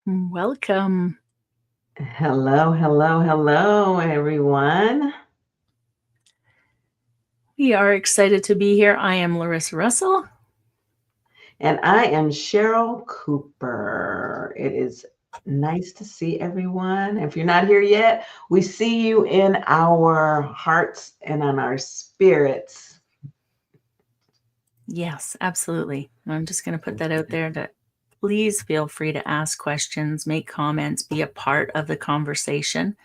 Welcome. Hello, everyone. We are excited to be here. I am Larissa Russell. And I am Cheryl Cooper. It is nice to see everyone. If you're not here yet, we see you in our hearts and on our spirits. Yes, absolutely. I'm just going to put that out there to please feel free to ask questions, make comments, be a part of the conversation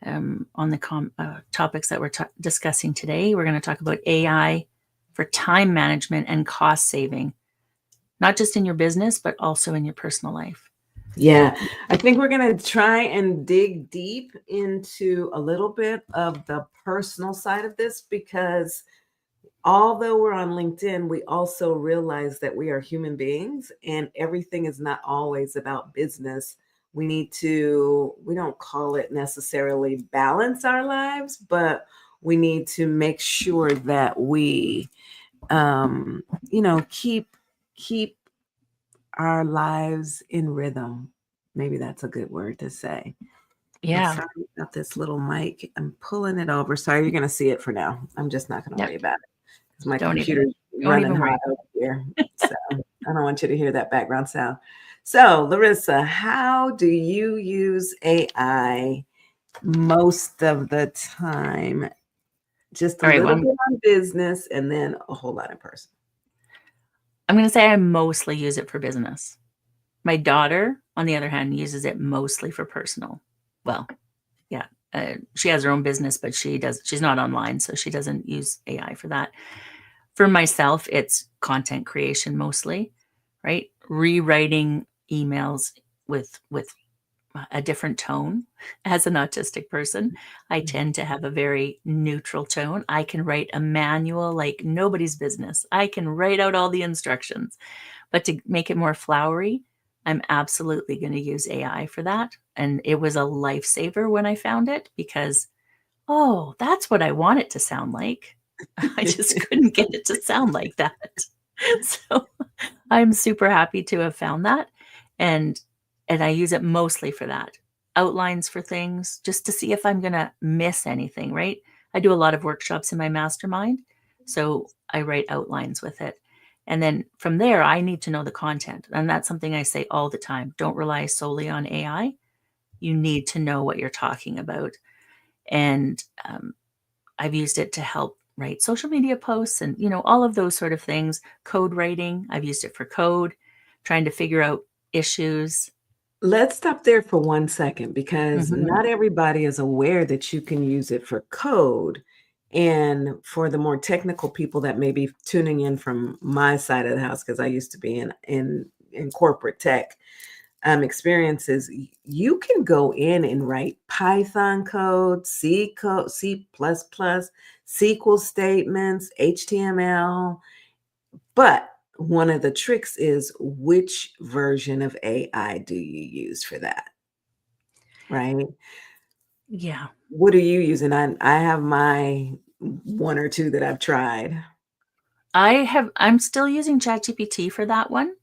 on the topics that we're discussing today. We're going to talk about AI for time management and cost saving, not just in your business, but also in your personal life. Yeah, I think we're going to try and dig deep into a little bit of the personal side of this because although we're on LinkedIn, we also realize that we are human beings and everything is not always about business. We don't call it necessarily balance our lives, but we need to make sure that we, keep our lives in rhythm. Maybe that's a good word to say. Yeah. Sorry about this little mic. I'm pulling it over. Sorry, you're going to see it for now. I'm just not going to worry about it. My computer's running hot over here. So I don't want you to hear that background sound. So, Larissa, how do you use AI most of the time? Just a little bit on business and then a whole lot in person. I'm going to say I mostly use it for business. My daughter, on the other hand, uses it mostly for personal. Well, yeah, she has her own business, but she's not online, so she doesn't use AI for that. For myself, it's content creation mostly, right? Rewriting emails with a different tone. As an autistic person, I tend to have a very neutral tone. I can write a manual like nobody's business. I can write out all the instructions, but to make it more flowery, I'm absolutely going to use AI for that. And it was a lifesaver when I found it because, oh, that's what I want it to sound like. I just couldn't get it to sound like that. So I'm super happy to have found that. And I use it mostly for that. Outlines for things, just to see if I'm going to miss anything, right? I do a lot of workshops in my mastermind. So I write outlines with it. And then from there, I need to know the content. And that's something I say all the time. Don't rely solely on AI. You need to know what you're talking about. And I've used it to help write social media posts and, all of those sort of things. Code writing, I've used it for code, trying to figure out issues. Let's stop there for 1 second because not everybody is aware that you can use it for code. And for the more technical people that may be tuning in from my side of the house, because I used to be in corporate tech experiences, you can go in and write Python code, C code, C++, SQL statements, HTML, but one of the tricks is which version of AI do you use for that? Right? Yeah. What are you using? I have my 1 or 2 that I've tried. I'm still using ChatGPT for that one.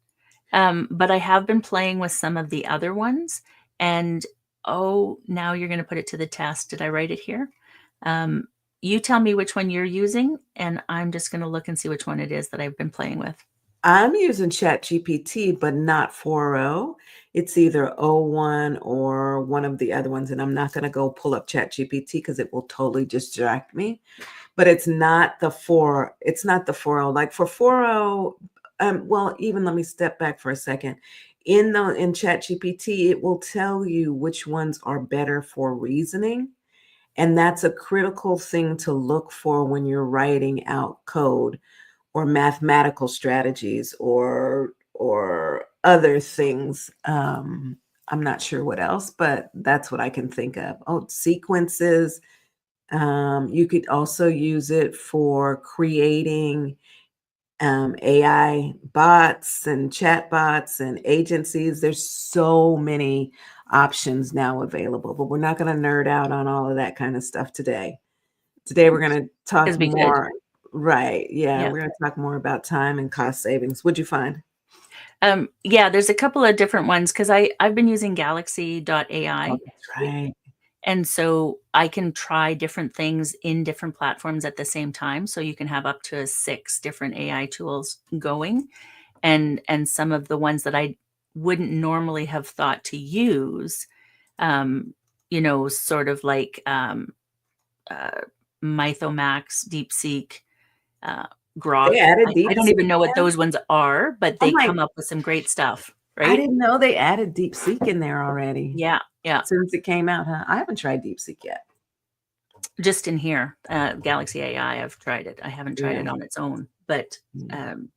But I have been playing with some of the other ones. And now you're going to put it to the test. Did I write it here? You tell me which one you're using, and I'm just going to look and see which one it is that I've been playing with. I'm using ChatGPT, but not 4.0. It's either 0.1 or one of the other ones, and I'm not going to go pull up ChatGPT because it will totally distract me. But it's not the 4.0. Like for 4.0, well, even let me step back for a second. In ChatGPT, it will tell you which ones are better for reasoning. And that's a critical thing to look for when you're writing out code or mathematical strategies or other things. I'm not sure what else, but that's what I can think of. Oh, sequences. You could also use it for creating AI bots and chat bots and agencies. There's so many options now available, but we're not going to nerd out on all of that kind of stuff today. Today, we're going to talk more. Right. Yeah, we're going to talk more about time and cost savings. What'd you find? Yeah, there's a couple of different ones because I've been using Oh, galaxy.ai. that's right. And so I can try different things in different platforms at the same time. So you can have up to 6 different AI tools going. And some of the ones that I wouldn't normally have thought to use, um, sort of like uh, Mythomax, DeepSeek, uh, Grok. They added I don't even DeepSeek know what in? those ones are, but Oh they my, come up with some great stuff, I right? didn't know they added DeepSeek in there already Yeah, yeah. since it came out, huh? I haven't tried DeepSeek yet. Just in here, Galaxy AI, I've tried it. I haven't tried Yeah. it on its own, but Yeah. um,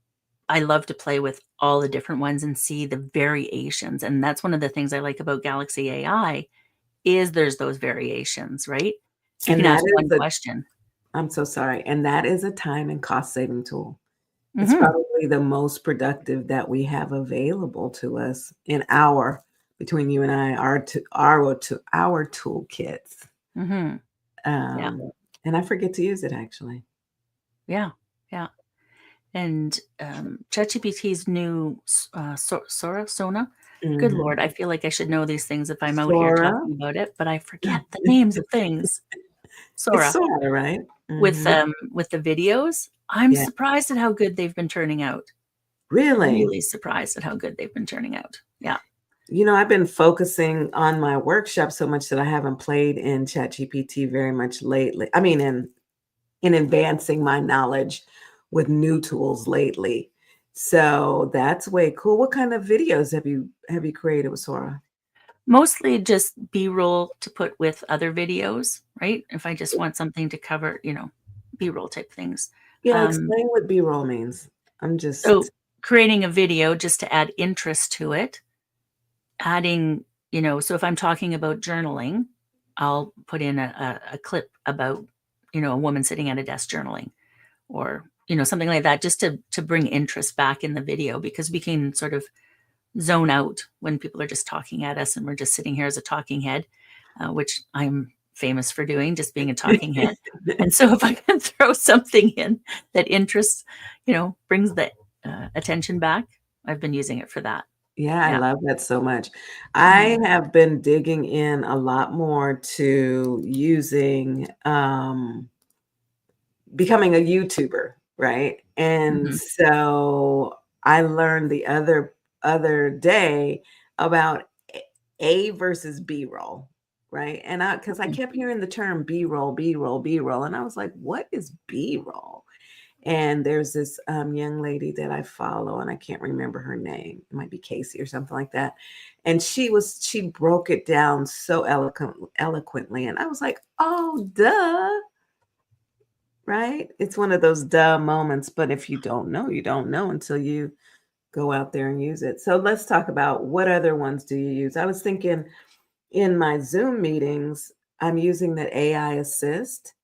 I love to play with all the different ones and see the variations. And that's one of the things I like about Galaxy AI is there's those variations, right? You And can that ask is one a question. I'm so sorry. And that is a time and cost saving tool. It's Hmm. probably the most productive that we have available to us in our between you and I, our toolkits. Hmm. Yeah, Um, and I forget to use it actually. yeah, yeah. And ChatGPT's new Sona. Good Mhm. Lord, I feel like I should know these things if I'm out here Sora. talking about it, but I forget the names of things. It's Sora. Sora, right? With, Mhm. with the videos, I'm Yeah. surprised at how good they've been turning out. Really? Really surprised at how good they've been turning out. Yeah. I've been focusing on my workshop so much that I haven't played in ChatGPT very much lately. I mean, in advancing my knowledge with new tools lately. So that's way cool. What kind of videos have you created with Sora? Mostly just B-roll to put with other videos, right? If I just want something to cover, B-roll type things. Yeah, Um, explain what B-roll means. I'm so just creating a video just to add interest to it, adding, so if I'm talking about journaling, I'll put in a clip about, a woman sitting at a desk journaling or, something like that, just to bring interest back in the video because we can sort of zone out when people are just talking at us and we're just sitting here as a talking head, which I'm famous for doing, just being a talking head. And so if I can throw something in that interests, brings the attention back, I've been using it for that. Yeah, I Yeah. love that so much. Mhm. I have been digging in a lot more to using becoming a YouTuber, right? And Mhm. so I learned the other day about A versus B-roll, right? And I because I Mhm. kept hearing the term B-roll, B-roll, B-roll, and I was like, what is B-roll? And there's this young lady that I follow, and I can't remember her name. It might be Casey or something like that. And she broke it down so eloquently, and I was like, oh, duh, right? It's one of those duh moments, but if you don't know, you don't know until you go out there and use it. So let's talk about what other ones do you use? I was thinking in my Zoom meetings, I'm using that AI assist,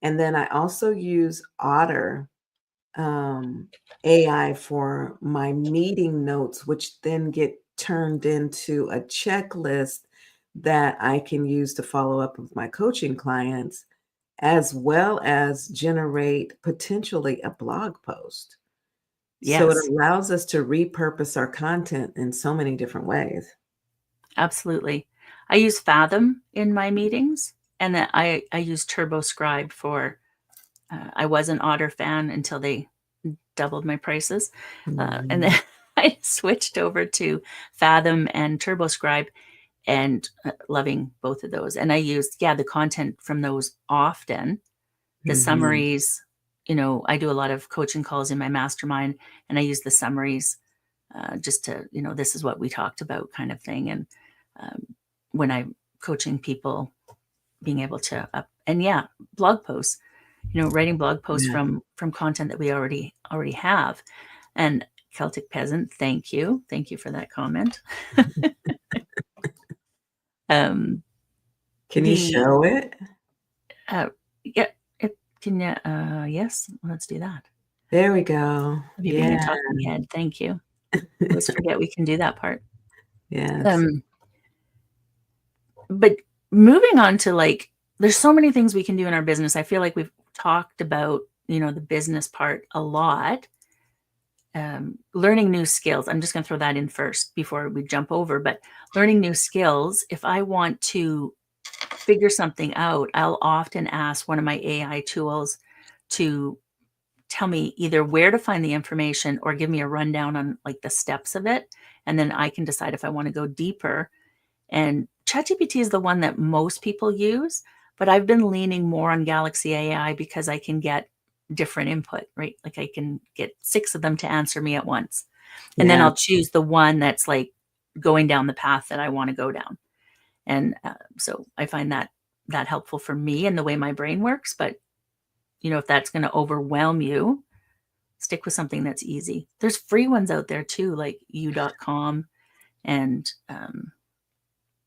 and then I also use Otter um, AI for my meeting notes, which then get turned into a checklist that I can use to follow up with my coaching clients, as well as generate potentially a blog post. So it Yes, allows us to repurpose our content in so many different ways. absolutely. I use Fathom in my meetings, and then I use TurboScribe for. I was an Otter fan until they doubled my prices, and then Mhm. I switched over to Fathom and TurboScribe, and loving both of those. And I used the content from those often. The Mhm. summaries, I do a lot of coaching calls in my mastermind, and I use the summaries just to, this is what we talked about kind of thing. And um, when I'm coaching people, being able to and blog posts, writing blog posts Yeah. from content that we already have. And Celtic Peasant, thank you for that comment. um, Can you the show it? uh, yeah, can you? Yes, let's do that. There we go. Me being a Yeah. talking head, thank you. I always forget we can do that part. Yes. Um, but moving on to there's so many things we can do in our business. I feel like we've talked about the business part a lot. learning new skills. I'm just going to throw that in first before we jump over, but learning new skills. If I want to figure something out, I'll often ask one of my AI tools to tell me either where to find the information or give me a rundown on like the steps of it. And then I can decide if I want to go deeper. And ChatGPT is the one that most people use, but I've been leaning more on Galaxy AI because I can get different input, right? Like I can get 6 of them to answer me at once. And then Yeah. I'll choose the one that's like going down the path that I want to go down. And so I find that helpful for me and the way my brain works. But if that's going to overwhelm you, stick with something that's easy. There's free ones out there too, like u.com, and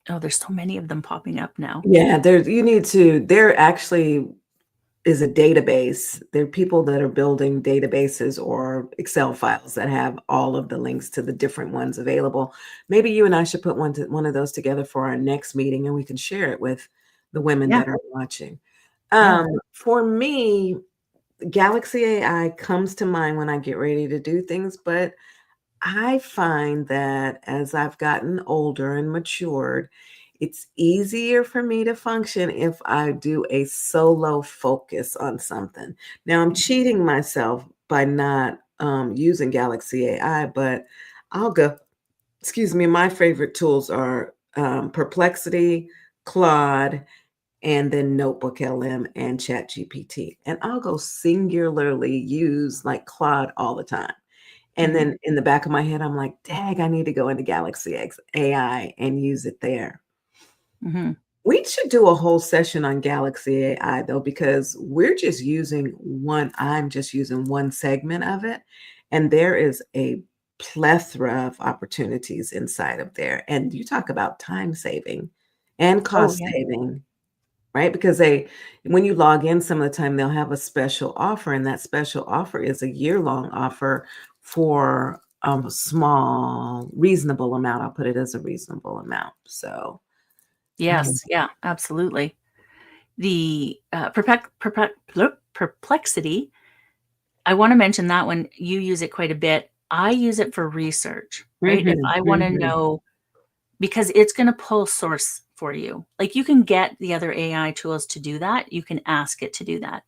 there's so many of them popping up now. Yeah, there actually is a database. There are people that are building databases or Excel files that have all of the links to the different ones available. Maybe you and I should put one of those together for our next meeting, and we can share it with the women Yeah, that are watching. yeah. For me, Galaxy AI comes to mind when I get ready to do things, but I find that as I've gotten older and matured, it's easier for me to function if I do a solo focus on something. Now, I'm cheating myself by not using Galaxy AI, but I'll go, excuse me, my favorite tools are Perplexity, Claude, and then Notebook LM and ChatGPT. And I'll go singularly use like Claude all the time. And Mhm, then in the back of my head, I'm like, "Dag, I need to go into Galaxy X AI and use it there." mhm. We should do a whole session on Galaxy AI though, because I'm just using one segment of it, and there is a plethora of opportunities inside of there. And you talk about time saving and Oh, cost yeah. saving. Right? Because when you log in some of the time, they'll have a special offer, and that special offer is a year-long offer for a small, reasonable amount. I'll put it as a reasonable amount. So, Yes, yeah, absolutely. The Perplexity, I wanna mention that one. You use it quite a bit. I use it for research, right? If mhm, I wanna mhm. know, because it's gonna pull source for you. Like, you can get the other AI tools to do that. You can ask it to do that.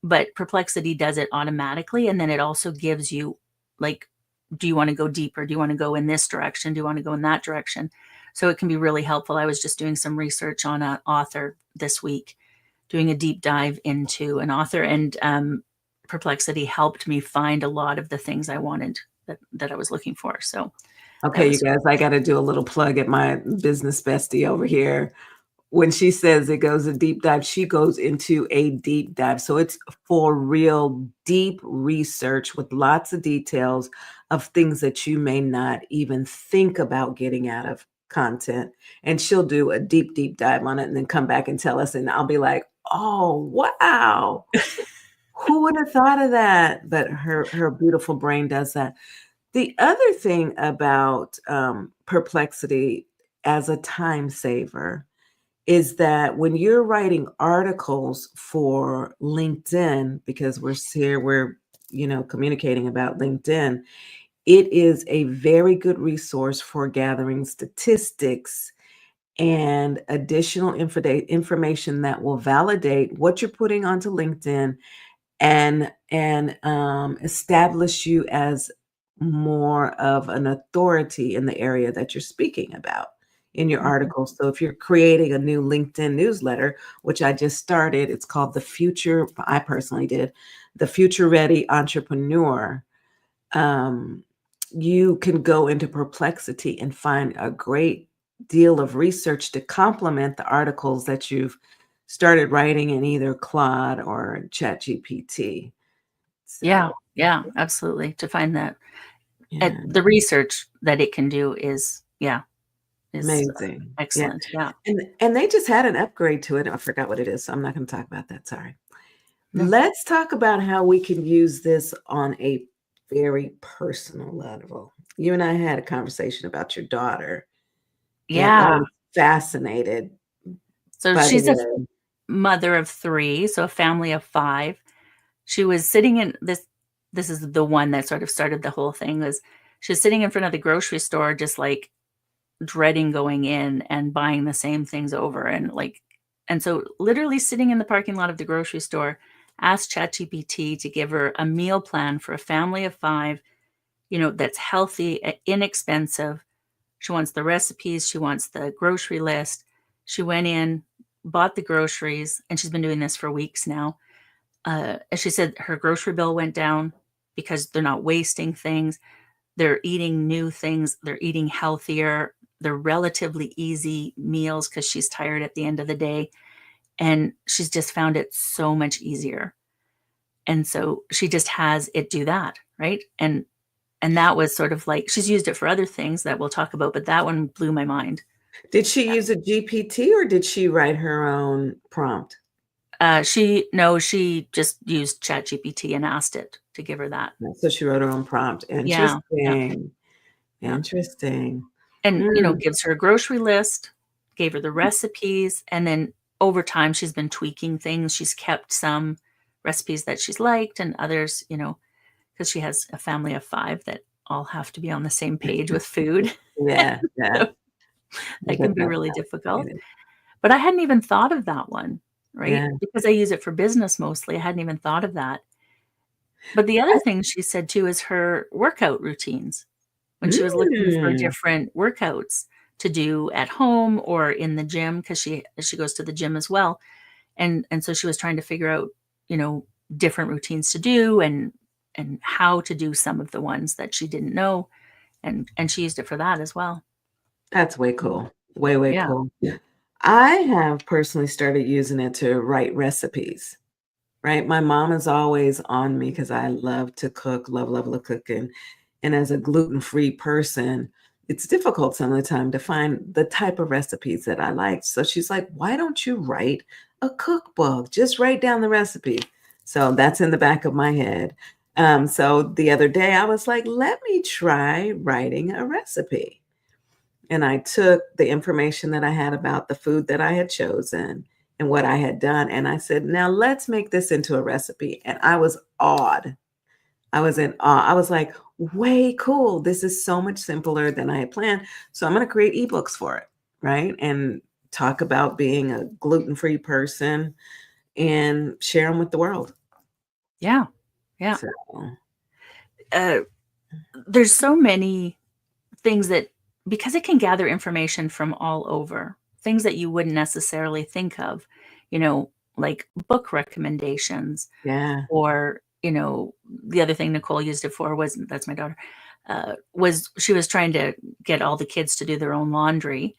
But Perplexity does it automatically, and then it also gives you, like, do you wanna go deeper? Do you wanna go in this direction? Do you wanna go in that direction? So it can be really helpful. I was just doing some research on an author this week, doing a deep dive into an author, and, Perplexity helped me find a lot of the things I wanted that I was looking for, so that Okay, you was guys, I gotta do a little plug at my business bestie over here. When she says it goes a deep dive, she goes into a deep dive. So it's for real deep research with lots of details of things that you may not even think about getting out of content. And she'll do a deep, deep dive on it and then come back and tell us. And I'll be like, oh, wow. Who would have thought of that? But her beautiful brain does that. The other thing about Perplexity as a time saver is that when you're writing articles for LinkedIn, because we're communicating about LinkedIn, it is a very good resource for gathering statistics and additional information that will validate what you're putting onto LinkedIn and establish you as more of an authority in the area that you're speaking about in your mhm. articles. So if you're creating a new LinkedIn newsletter, which I just started, it's called I personally did, the Future Ready Entrepreneur. Um, you can go into Perplexity and find a great deal of research to complement the articles that you've started writing in either Claude or ChatGPT. Yeah, So, yeah, absolutely, to find that yeah, the research that it can do is, yeah, is amazing. Yeah, excellent, yeah. and they just had an upgrade to it. I forgot what it is, so I'm not gonna talk about that, sorry. No. Let's talk about how we can use this on a very personal level. You and I had a conversation about your daughter, and I Yeah. was fascinated So by the she's a way. mother of 3, so a family of 5. She was sitting in this. this is the one that sort of started the whole thing, was she was sitting in front of the grocery store just like dreading going in and buying the same things over, and so literally sitting in the parking lot of the grocery store, asked ChatGPT to give her a meal plan for a family of 5, that's healthy, inexpensive. She wants the recipes, she wants the grocery list. She went in, bought the groceries, and she's been doing this for weeks now. As she said, her grocery bill went down because they're not wasting things. They're eating new things. They're eating healthier. They're relatively easy meals because she's tired at the end of the day. And she's just found it so much easier. And so she just has it do that, right? And that was sort of like, she's used it for other things that we'll talk about, but that one blew my mind. Did she use a GPT or did she write her own prompt? She just used ChatGPT and asked it to give her that. So she wrote her own prompt. Yeah, yeah, Interesting. yeah. Interesting. And, Mm, gives her a grocery list, gave her the recipes, and then over time she's been tweaking things. She's kept some recipes that she's liked and others, because she has a family of 5 that all have to be on the same page with food. yeah, yeah. So I that bet can be that's really difficult. complicated. But I hadn't even thought of that one, right? Yeah. Because I use it for business mostly. I hadn't even thought of that. But the other thing she said too is her workout routines. When she was looking for Mm, different workouts to do at home or in the gym, because she goes to the gym as well, and so she was trying to figure out, you know, different routines to do and how to do some of the ones that she didn't know, and she used it for that as well. that's way cool. Way, way Yeah. cool. I have personally started using it to write recipes. Right? My mom is always on me because I love to cook, love cooking. And as a gluten-free person, it's difficult some of the time to find the type of recipes that I like. So she's like, "Why don't you write a cookbook? Just write down the recipe." So that's in the back of my head. So the other day I was like, "Let me try writing a recipe." And I took the information that I had about the food that I had chosen and what I had done, and I said, "Now let's make this into a recipe." And I was awed. I was in awe. I was like, "Way cool. This is so much simpler than I had planned." So I'm gonna create eBooks for it, right? And talk about being a gluten-free person and share them with the world. Yeah. Yeah. So, Uh, there's so many things that, because it can gather information from all over, things that you wouldn't necessarily think of, like book recommendations, yeah. or, the other thing Nicole used it for was, that's my daughter, was she was trying to get all the kids to do their own laundry,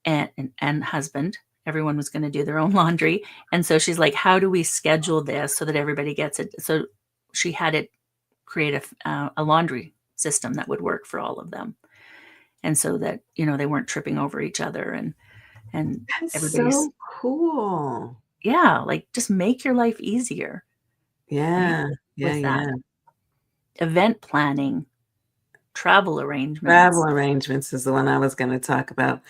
and husband. Everyone was going to do their own laundry. And so she's like, how do we schedule this so that everybody gets it? So she had it create a laundry system that would work for all of them. And so that, they weren't tripping over each other, and That's everybody's, so cool. yeah, like, just make your life easier, right? Yeah. Yeah, With that. yeah. Event planning, travel Travel arrangements. arrangements is the one I was gonna talk about.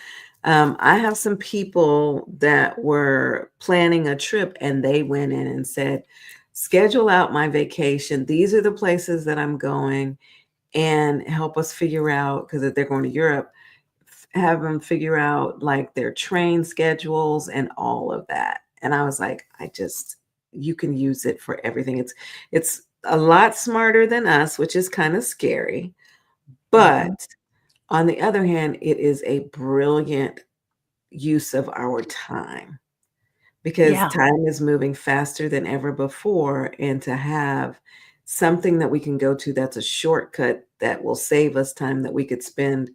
I have some people that were planning a trip, and they went in and said, "Schedule out my vacation. These are the places that I'm going, and help us figure out," 'cause if they're going to Europe, have them figure out, like, their train schedules and all of that. And I was like, you can use it for everything. It's a lot smarter than us, which is kinda scary, Mhm. but on the other hand, it is a brilliant use of our time because Yeah, time is moving faster than ever before. And to have something that we can go to that's a shortcut that will save us time that we could spend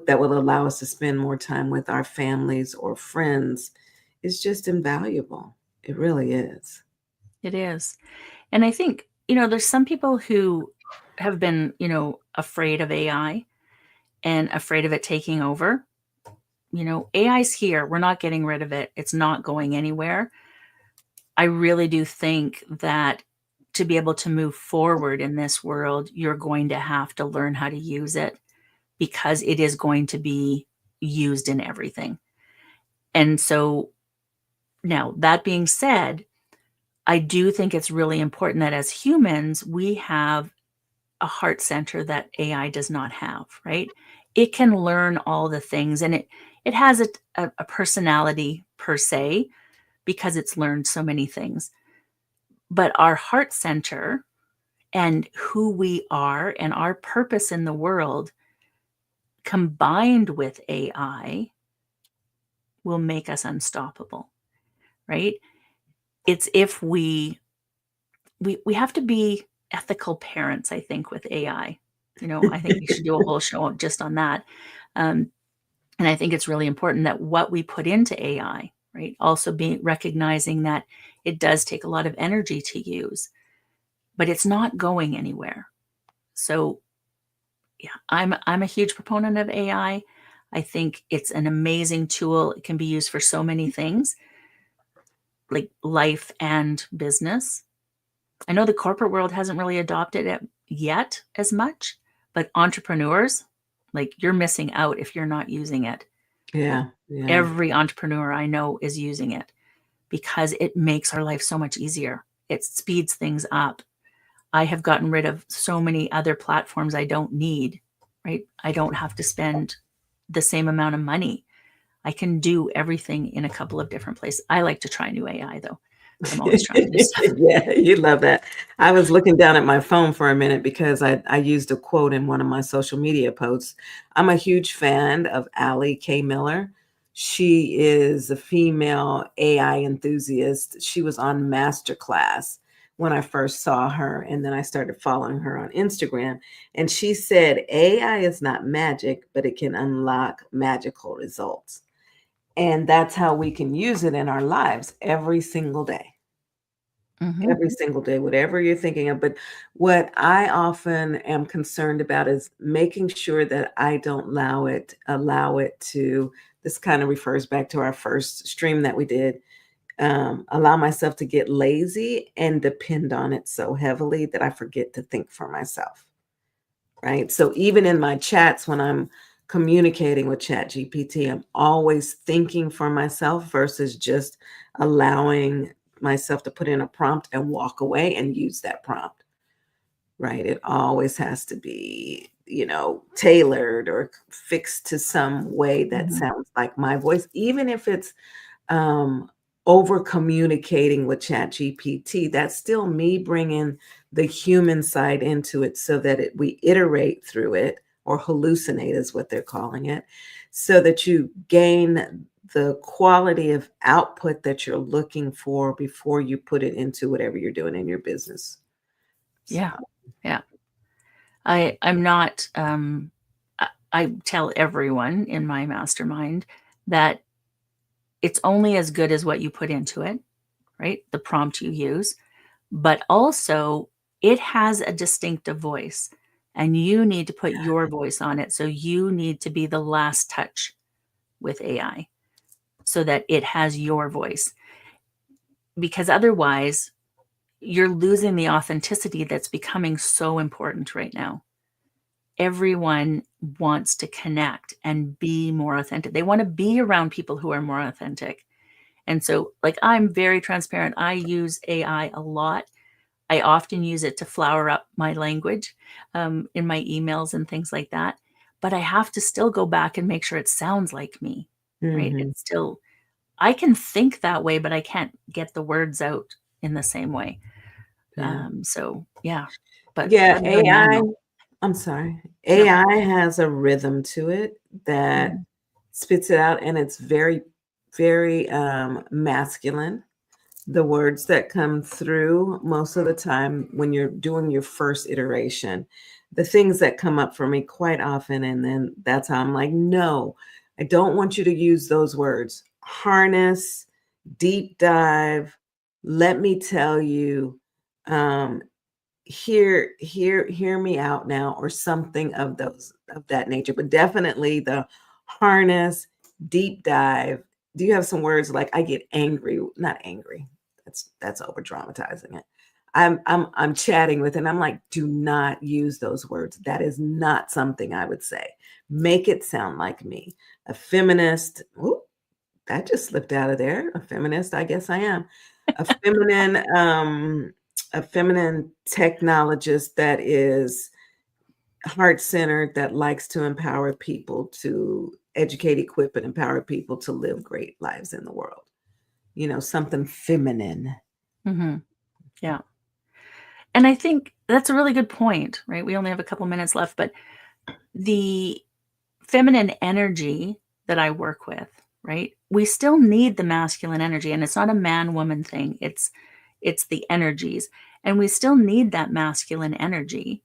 that will allow us to spend more time with our families or friends is just invaluable. It really is. it is. And I think, there's some people who have been, afraid of AI and afraid of it taking over. AI's here. We're not getting rid of it. It's not going anywhere. I really do think that to be able to move forward in this world, you're going to have to learn how to use it, because it is going to be used in everything. And so, now that being said, I do think it's really important that as humans, we have a heart center that AI does not have, right? It can learn all the things, and it has a personality per se because it's learned so many things. But our heart center and who we are and our purpose in the world combined with AI will make us unstoppable, right? It's if we have to be ethical parents, I think, with AI. I think we should do a whole show just on that. Um, and I think it's really important that what we put into AI, right, also being recognizing that it does take a lot of energy to use, but it's not going anywhere. So yeah, I'm a huge proponent of AI. I think it's an amazing tool. It can be used for so many things, like life and business. I know the corporate world hasn't really adopted it yet as much, but entrepreneurs, like you're missing out if you're not using it. Like Yeah, yeah. every entrepreneur I know is using it because it makes our life so much easier. It speeds things up. I have gotten rid of so many other platforms I don't need, right? I don't have to spend the same amount of money. I can do everything in a couple of different places. I like to try new AI though. So I'm always trying new stuff. Yeah, you love that. I was looking down at my phone for a minute because I used a quote in one of my social media posts. I'm a huge fan of Allie K. Miller. She is a female AI enthusiast. She was on Masterclass when I first saw her, and then I started following her on Instagram. And she said, AI is not magic, but it can unlock magical results. And that's how we can use it in our lives every single day. Hmm. Every single day, whatever you're thinking of. But what I often am concerned about is making sure that I don't allow it to, this kind of refers back to our first stream that we did, allow myself to get lazy and depend on it so heavily that I forget to think for myself. Right. So even in my chats, when I'm communicating with ChatGPT, I'm always thinking for myself versus just allowing myself to put in a prompt and walk away and use that prompt. Right. It always has to be, tailored or fixed to some way that Hmm. sounds like my voice, even if it's um, over communicating with ChatGPT. That's still me bringing the human side into it so that we iterate through it, or hallucinate is what they're calling it, so that you gain the quality of output that you're looking for before you put it into whatever you're doing in your business. So, Yeah. Yeah. I'm not, I tell everyone in my mastermind that it's only as good as what you put into it, right? The prompt you use, but also it has a distinctive voice and you need to put your voice on it. So you need to be the last touch with AI so that it has your voice, because otherwise you're losing the authenticity that's becoming so important right now. Everyone wants to connect and be more authentic. They want to be around people who are more authentic. And so, like, I'm very transparent. I use AI a lot. I often use it to flower up my language in my emails and things like that. But I have to still go back and make sure it sounds like me, right? mhm, It's still, I can think that way, but I can't get the words out in the same way. yeah. So, yeah. But Yeah, other than that, AI, no. I'm sorry. No. AI has a rhythm to it that Mhm. spits it out, and it's very, very masculine. The words that come through most of the time when you're doing your first iteration, the things that come up for me quite often, and then that's how I'm like, no, I don't want you to use those words. Harness, deep dive, let me tell you, um, hear me out now, or something of that nature. But definitely the harness, deep dive. Do you have some words like I get angry? Not angry. That's over dramatizing it. I'm chatting with, and I'm like, do not use those words. That is not something I would say. Make it sound like me. A feminist. Ooh, that just slipped out of there. A feminist, I guess I am. a feminine technologist that is heart-centered, that likes to empower people, to educate, equip, and empower people to live great lives in the world. Something feminine. Yeah. And I think that's a really good point, right? We only have a couple minutes left, but the feminine energy that I work with, right? We still need the masculine energy, and it's not a man woman thing. It's the energies. And we still need that masculine energy,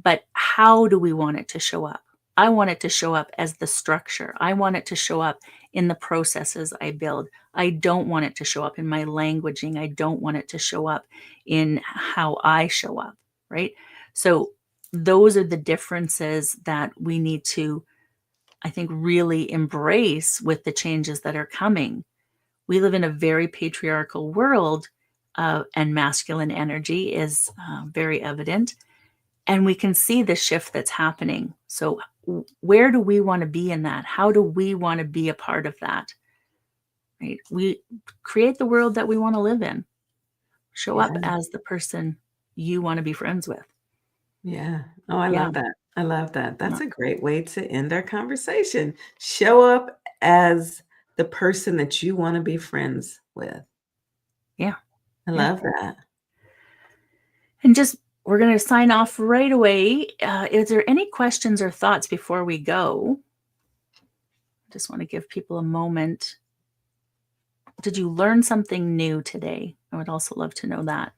but how do we want it to show up? I want it to show up as the structure. I want it to show up in the processes I build. I don't want it to show up in my languaging. I don't want it to show up in how I show up, right? So those are the differences that we need to, I think, really embrace with the changes that are coming. We live in a very patriarchal world, and masculine energy is very evident. And we can see the shift that's happening. So, where do we want to be in that? How do we want to be a part of that? Right? We create the world that we want to live in. Show Yeah. up as the person you want to be friends with. Yeah. Oh, I Yeah. love that. I love that. Yeah. That's a great way to end our conversation. Show up as the person that you want to be friends with. Yeah. I Yeah. love that. And just, we're going to sign off right away. Is there any questions or thoughts before we go? I just want to give people a moment. Did you learn something new today? I would also love to know that.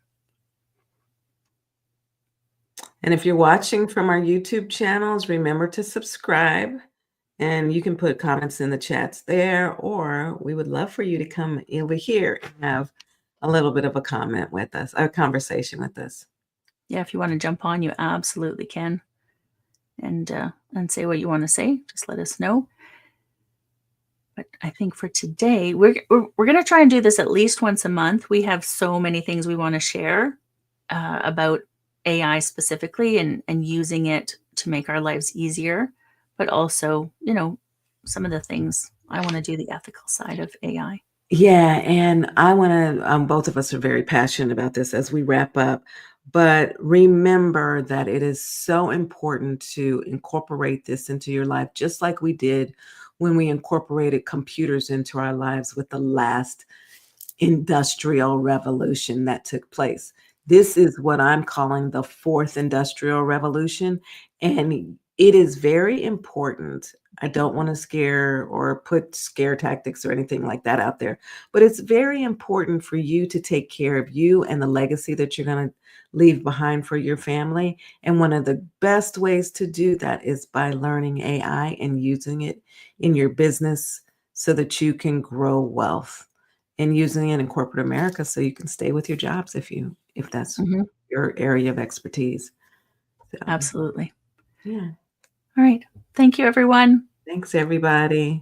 And if you're watching from our YouTube channels, remember to subscribe, and you can put comments in the chats there, or we would love for you to come over here and have a little bit of a comment with us, a conversation with us. Yeah, if you want to jump on, you absolutely can. And say what you want to say. Just let us know. But I think for today, we're going to try and do this at least once a month. We have so many things we want to share about AI specifically, and using it to make our lives easier, but also, some of the things I want to do the ethical side of AI. Yeah, and I want to, both of us are very passionate about this as we wrap up, but remember that it is so important to incorporate this into your life, just like we did when we incorporated computers into our lives with the last industrial revolution that took place. This is what I'm calling the fourth industrial revolution, and it is very important. I don't want to scare or put scare tactics or anything like that out there, but it's very important for you to take care of you and the legacy that you're going to leave behind for your family. And one of the best ways to do that is by learning AI and using it in your business so that you can grow wealth, and using it in corporate America so you can stay with your jobs if that's Mhm. your area of expertise. So, Absolutely. yeah. All right. Thank you, everyone. Thanks, everybody.